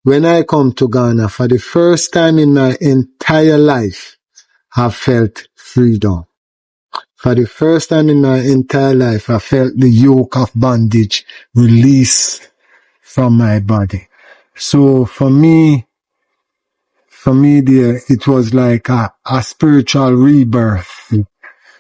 when I come to Ghana, for the first time in my entire life, I felt freedom. For the first time in my entire life, I felt the yoke of bondage released from my body. So for me there, it was like a spiritual rebirth.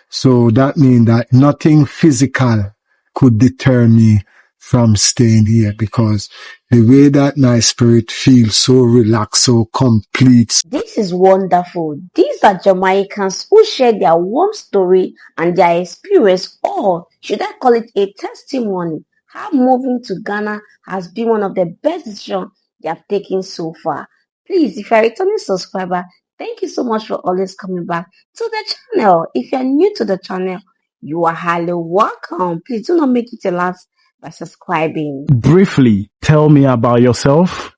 So that means that nothing physical could deter me from staying here, because the way that my spirit feels so relaxed, so complete. This is wonderful. These are Jamaicans who share their warm story and their experience, or should I call it a testimony, how moving to Ghana has been one of the best decisions they have taken so far. Please, if you're a returning subscriber, thank you so much for always coming back to the channel. If you're new to the channel, you are highly welcome. Please do not make it your last by subscribing. Briefly, tell me about yourself,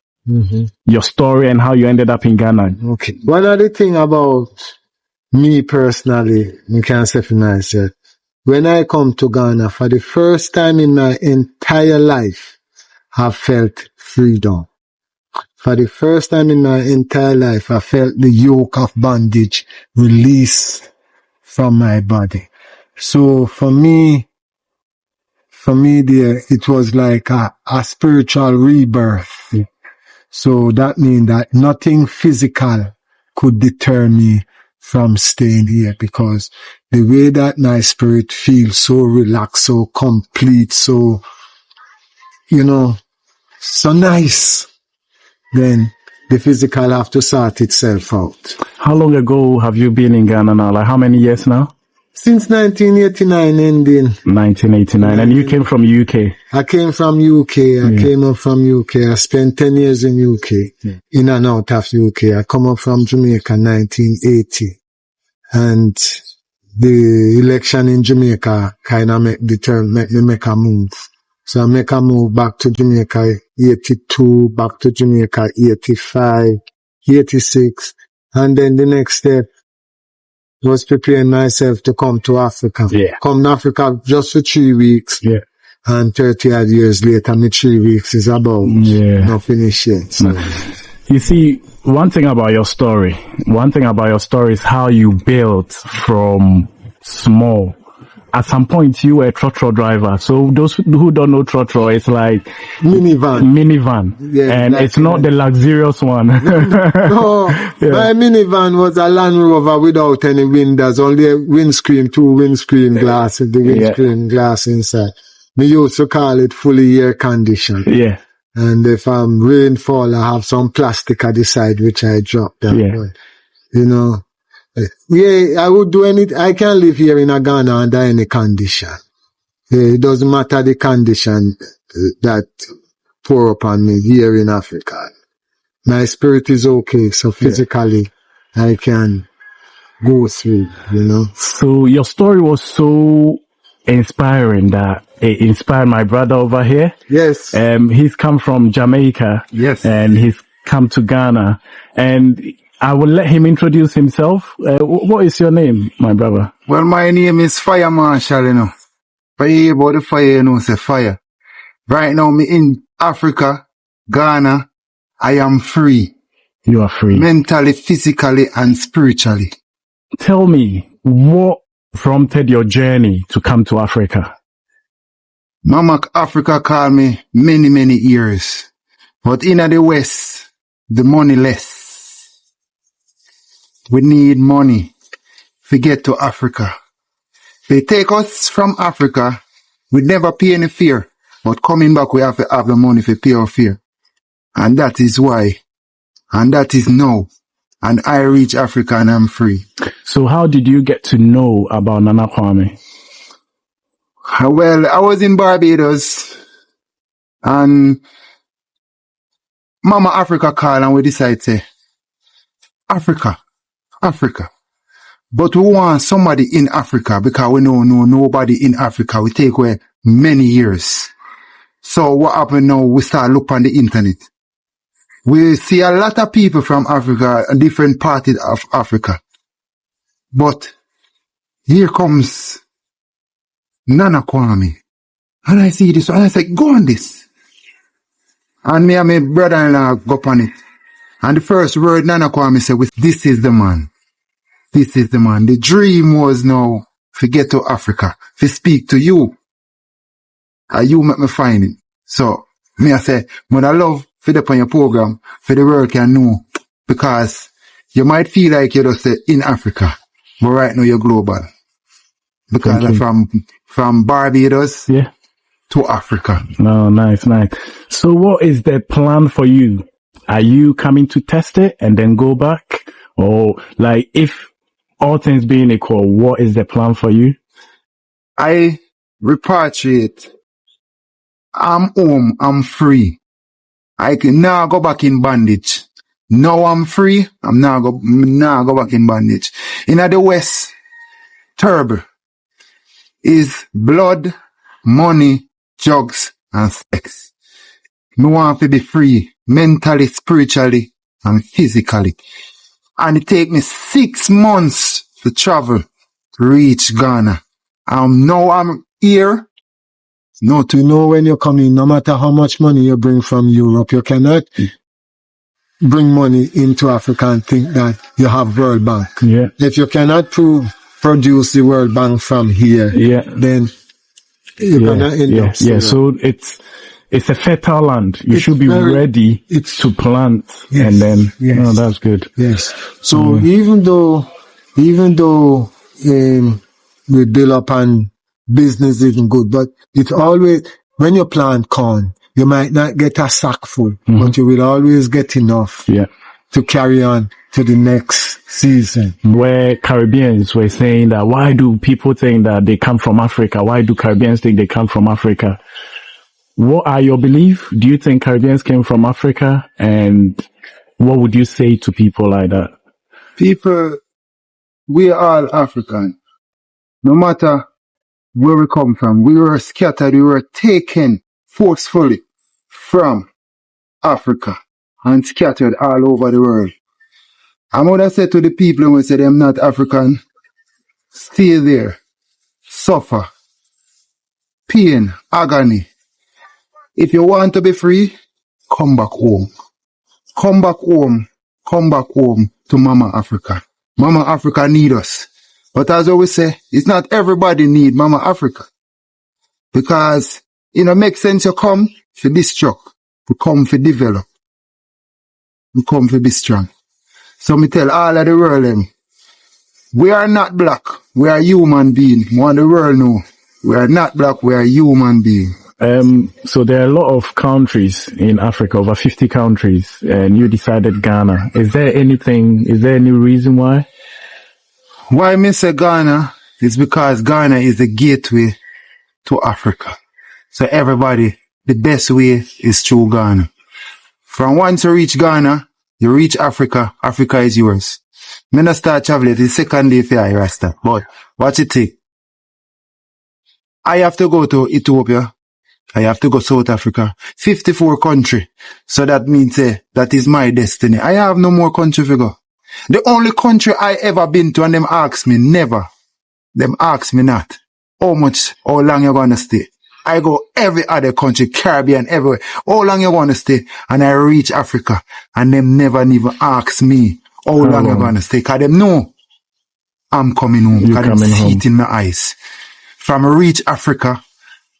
your story, and how you ended up in Ghana. Okay. One of the things about me personally, I can say for myself, when I come to Ghana, for the first time in my entire life, I felt freedom. For the first time in my entire life, I felt the yoke of bondage released from my body. So for me there, it was like a spiritual rebirth. So that means that nothing physical could deter me from staying here, because the way that my spirit feels so relaxed, so complete, so, so nice, then the physical have to sort itself out. How long ago have you been in Ghana now? Like how many years now? Since 1989 ending. 1989. And you came from UK? I came from UK. I came up from UK. I spent 10 years in UK, in and out of UK. I come up from Jamaica 1980. And the election in Jamaica kind of make me make a move. So I make a move back to Jamaica 82, back to Jamaica 85, 86. And then the next step was preparing myself to come to Africa. Come to Africa just for 3 weeks. And 30 odd years later, my 3 weeks is about not finished yet. So. You see, one thing about your story is how you built from small. At some point, you were a trotro driver. So those who don't know trotro, it's like minivan. Yeah, and exactly. It's not the luxurious one. No, my minivan was a Land Rover without any windows, only a windscreen, 2 windscreen glasses, the windscreen glass inside. We used to call it fully air conditioned. And if rainfall, I have some plastic at the side which I drop down. But, I would do anything. I can live here in Ghana under any condition. It doesn't matter the condition that pour upon me here in Africa. My spirit is okay, so physically I can go through, So your story was so inspiring that it inspired my brother over here. Yes. He's come from Jamaica. Yes. And he's come to Ghana. And I will let him introduce himself. What is your name, my brother? Well, my name is Fire Marshal, Fire about the fire, say fire. Right now, me in Africa, Ghana, I am free. You are free. Mentally, physically, and spiritually. Tell me, what prompted your journey to come to Africa? Mama Africa called me many, many years. But in the West, the money less. We need money to get to Africa. They take us from Africa, we never pay any fare. But coming back, we have to have the money to pay our fare. And that is why. And that is now. And I reach Africa and I'm free. So how did you get to know about Nana Kwame? Well, I was in Barbados. And Mama Africa called and we decided to say, Africa. But we want somebody in Africa because we know nobody in Africa. We take away many years. So what happened now? We start look on the internet. We see a lot of people from Africa, different parts of Africa. But here comes Nana Kwame. And I see this and I say, go on this. And me and my brother-in-law go upon it. And the first word Nana Kwame said was, this is the man. This is the man. The dream was now to get to Africa, to speak to you. And you make me find it. So, me I say, but I love for the on your program, for the world can know. Because you might feel like you're just in Africa, but right now you're global. Because I'm from Barbados to Africa. Oh, nice. So what is the plan for you? Are you coming to test it and then go back? Or like, if all things being equal, what is the plan for you? I repatriate. I'm home. I'm free. I can now go back in bondage. Now I'm free. I'm now go back in bondage. In the West, terrible is blood, money, drugs, and sex. Me want to be free mentally, spiritually, and physically. And it take me 6 months to travel to reach Ghana. Now I'm here. No, to know when you're coming, no matter how much money you bring from Europe, you cannot bring money into Africa and think that you have World Bank. Yeah. If you cannot produce the World Bank from here, then you're gonna end up. Yeah, so it's a fertile land. You should be ready to plant, and then oh, that's good. Yes. So even though we build up and business isn't good, but it's always, when you plant corn, you might not get a sack full, but you will always get enough to carry on to the next season. Where Caribbeans were saying that, why do people think that they come from Africa? Why do Caribbeans think they come from Africa? What are your beliefs? Do you think Caribbeans came from Africa? And what would you say to people like that? People, we are all African. No matter where we come from, we were scattered, we were taken forcefully from Africa and scattered all over the world. I would have said to the people who say they're not African, stay there, suffer, pain, agony. If you want to be free, come back home. Come back home. Come back home to Mama Africa. Mama Africa need us. But as I always say, it's not everybody need Mama Africa. Because it makes sense you come for destruct, to come for develop, you come for be strong. So me tell all of the world, we are not black, we are human beings. Want the world know, we are not black, we are human beings. So there are a lot of countries in Africa, over 50 countries, and you decided Ghana. Is there any reason why? Why me say Ghana is because Ghana is the gateway to Africa. So everybody, the best way is through Ghana. From once you reach Ghana, you reach Africa, Africa is yours. Me not start traveling the second day for I Rasta. But watch it take. I have to go to Ethiopia. I have to go South Africa. 54 country. So that means that is my destiny. I have no more country to go. The only country I ever been to and them ask me, never. Them ask me not. How long you gonna stay? I go every other country, Caribbean, everywhere. How long you gonna stay? And I reach Africa. And them never even ask me how long you gonna stay. Cause them know I'm coming home. Cause them see it in my eyes. From reach Africa,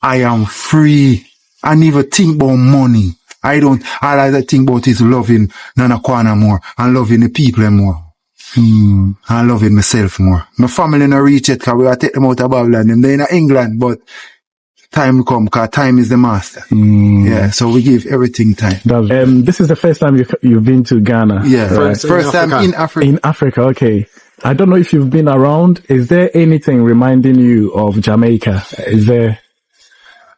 I am free. I never think about money. All I think about is loving Nana Kwana more and loving the people more. And loving myself more. My family not reach it because we are take them out of Babylon. They're in England, but time come because time is the master. Yeah, so we give everything time. This is the first time you've been to Ghana. Yeah, right. First time in Africa. In Africa, okay. I don't know if you've been around. Is there anything reminding you of Jamaica?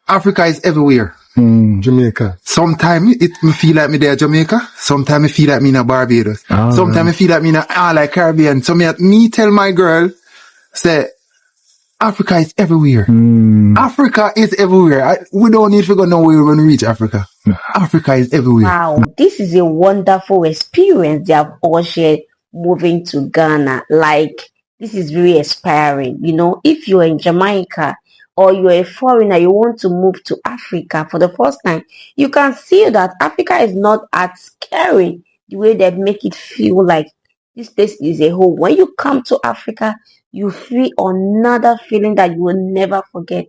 Africa is everywhere. Jamaica. Sometimes it me feel like me there Jamaica. Sometimes I feel like me in Barbados. Sometimes I feel like me in all like Caribbean. So me tell my girl, say, Africa is everywhere. Africa is everywhere. We don't need to go nowhere when we reach Africa. Africa is everywhere. Wow, this is a wonderful experience they have all shared moving to Ghana. Like, this is very inspiring. If you're in Jamaica or you're a foreigner, you want to move to Africa for the first time, you can see that Africa is not as scary the way they make it feel like this place is a home. When you come to Africa, you feel another feeling that you will never forget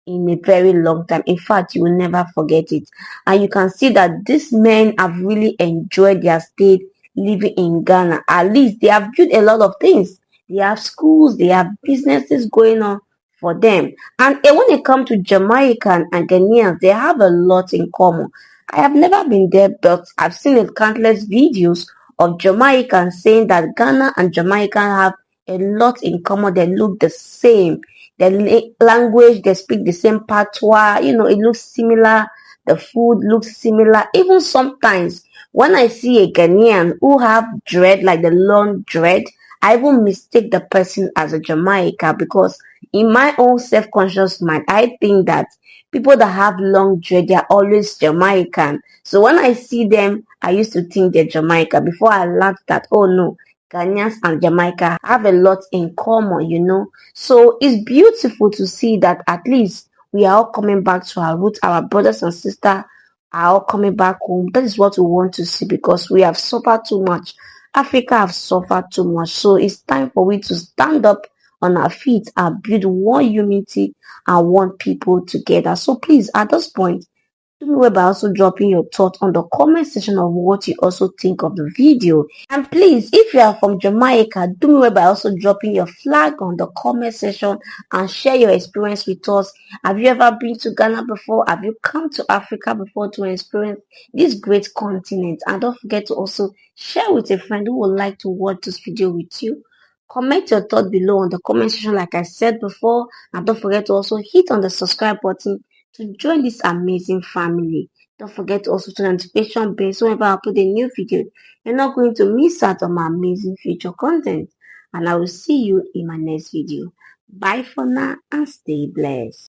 in a very long time. In fact, you will never forget it. And you can see that these men have really enjoyed their stay living in Ghana. At least they have built a lot of things. They have schools, they have businesses going on for them. And when it comes to Jamaican and Ghanaians, they have a lot in common. I have never been there, but I've seen countless videos of Jamaicans saying that Ghana and Jamaica have a lot in common. They look the same. The language, they speak the same patois. It looks similar. The food looks similar. Even sometimes when I see a Ghanaian who have dread, like the long dread, I even mistake the person as a Jamaican because in my own self-conscious mind, I think that people that have long dread, they are always Jamaican. So when I see them, I used to think they're Jamaica before I learned that, oh no, Ghanaians and Jamaica have a lot in common. So it's beautiful to see that at least we are all coming back to our roots. Our brothers and sisters are all coming back home. That is what we want to see because we have suffered too much. Africa have suffered too much. So it's time for we to stand up on our feet and build one unity and one people together. So please, at this point, do me well by also dropping your thoughts on the comment section of what you also think of the video. And please, if you are from Jamaica, do me well by also dropping your flag on the comment section and share your experience with us. Have you ever been to Ghana before? Have you come to Africa before to experience this great continent? And don't forget to also share with a friend who would like to watch this video with you. Comment your thought below on the comment section like I said before. And don't forget to also hit on the subscribe button to join this amazing family. Don't forget to also turn on notification bell so whenever I upload a new video, you're not going to miss out on my amazing future content. And I will see you in my next video. Bye for now and stay blessed.